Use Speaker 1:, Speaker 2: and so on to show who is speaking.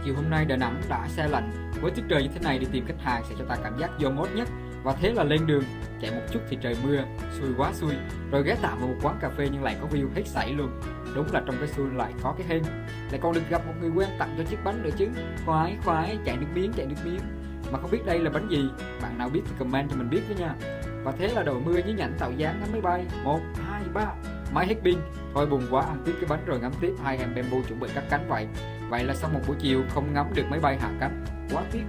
Speaker 1: chiều hôm nay Đà Nẵng đã se lạnh. Với tiết trời như thế này đi tìm khách hàng sẽ cho ta cảm giác vô mốt nhất. Và thế là lên đường, chạy một chút thì trời mưa, xui quá xui. Rồi ghé tạm vào một quán cà phê nhưng lại có view hết sảy luôn. Đúng là trong cái xui lại có cái hên. Lại còn được gặp một người quen tặng cho chiếc bánh nữa chứ. Khoái khoái, chạy nước miếng. Mà không biết đây là bánh gì, bạn nào biết thì comment cho mình biết với nha. Và thế là đội mưa nhí nhảnh tạo dáng ngắm máy bay. 1, 2, 3, máy hết pin. Thôi buồn quá, ăn tiếp cái bánh rồi ngắm tiếp hai em bamboo chuẩn bị cắt cánh vậy. Vậy là sau một buổi chiều không ngắm được máy bay hạ cánh, quá tiếc.